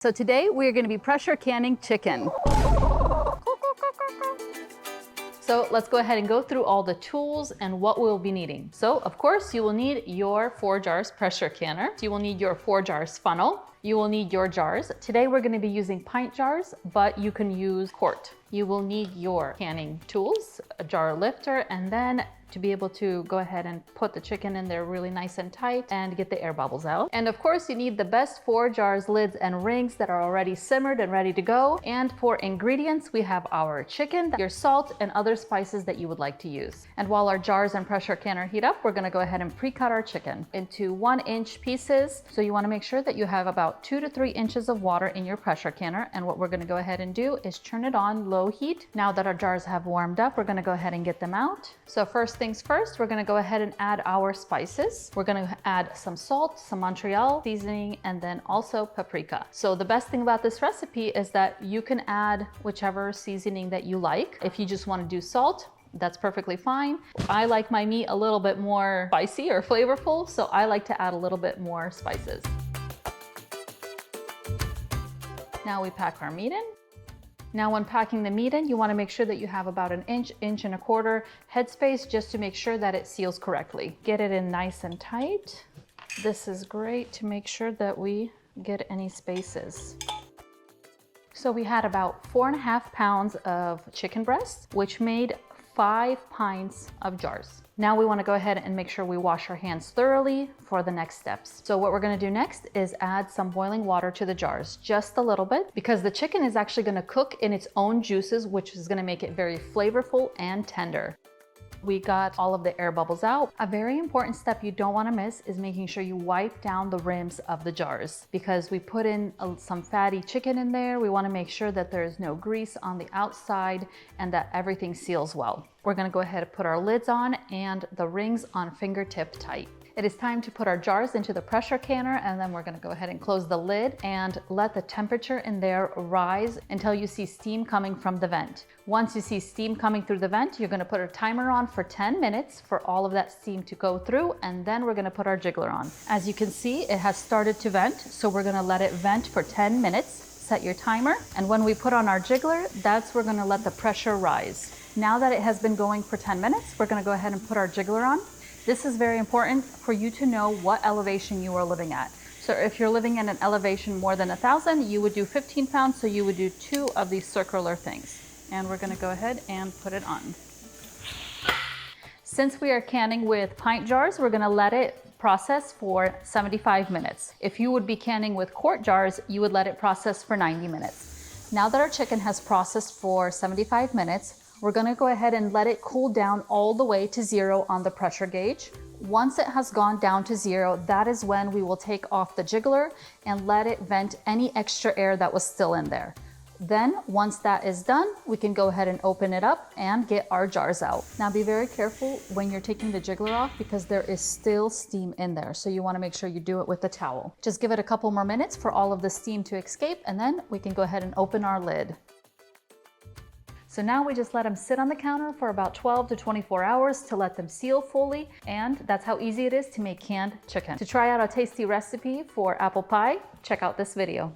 So today we're going to be pressure canning chicken. So let's go ahead and go through all the tools and what we'll be needing. So of course you will need your Forjars pressure canner. You will need your Forjars funnel. You will need your jars. Today we're going to be using pint jars, but you can use quart. You will need your canning tools, a jar lifter, and then to be able to go ahead and put the chicken in there really nice and tight and get the air bubbles out. And of course you need the best Forjars lids and rings that are already simmered and ready to go. And for ingredients, we have our chicken, your salt, and other spices that you would like to use. And while our jars and pressure canner heat up, we're gonna go ahead and pre-cut our chicken into 1-inch pieces. So you wanna make sure that you have about 2 to 3 inches of water in your pressure canner. And what we're gonna go ahead and do is turn it on low heat. Now that our jars have warmed up, we're gonna go ahead and get them out. So first things first, we're gonna go ahead and add our spices. We're gonna add some salt, some Montreal seasoning, and then also paprika. So the best thing about this recipe is that you can add whichever seasoning that you like. If you just wanna do salt, that's perfectly fine. I like my meat a little bit more spicy or flavorful, so I like to add a little bit more spices. Now we pack our meat in. Now when packing the meat in, you want to make sure that you have about an inch and a quarter headspace just to make sure that it seals correctly. Get it in nice and tight. This is great to make sure that we get any spaces. So we had about 4.5 pounds of chicken breast, which made 5 pints of jars. Now we want to go ahead and make sure we wash our hands thoroughly for the next steps. So what we're going to do next is add some boiling water to the jars, just a little bit, because the chicken is actually going to cook in its own juices, which is going to make it very flavorful and tender. We got all of the air bubbles out. A very important step you don't want to miss is making sure you wipe down the rims of the jars, because we put in some fatty chicken in there. We want to make sure that there is no grease on the outside and that everything seals well. We're going to go ahead and put our lids on and the rings on fingertip tight. It is time to put our jars into the pressure canner, and then we're going to go ahead and close the lid and let the temperature in there rise until you see steam coming from the vent. Once you see steam coming through the vent, you're going to put a timer on for 10 minutes for all of that steam to go through, and then we're going to put our jiggler on. As you can see, it has started to vent, so we're going to let it vent for 10 minutes. Set your timer, and when we put on our jiggler, that's we're going to let the pressure rise. Now that it has been going for 10 minutes, we're going to go ahead and put our jiggler on. This is very important for you to know what elevation you are living at. So if you're living at an elevation more than 1,000, you would do 15 pounds, so you would do 2 of these circular things. And we're going to go ahead and put it on. Since we are canning with pint jars, we're going to let it process for 75 minutes. If you would be canning with quart jars, you would let it process for 90 minutes. Now that our chicken has processed for 75 minutes, we're going to go ahead and let it cool down all the way to 0 on the pressure gauge. Once it has gone down to 0, that is when we will take off the jiggler and let it vent any extra air that was still in there. Then once that is done, we can go ahead and open it up and get our jars out. Now be very careful when you're taking the jiggler off, because there is still steam in there. So you want to make sure you do it with a towel. Just give it a couple more minutes for all of the steam to escape, and then we can go ahead and open our lid. So now we just let them sit on the counter for about 12 to 24 hours to let them seal fully, and that's how easy it is to make canned chicken. To try out a tasty recipe for apple pie, check out this video.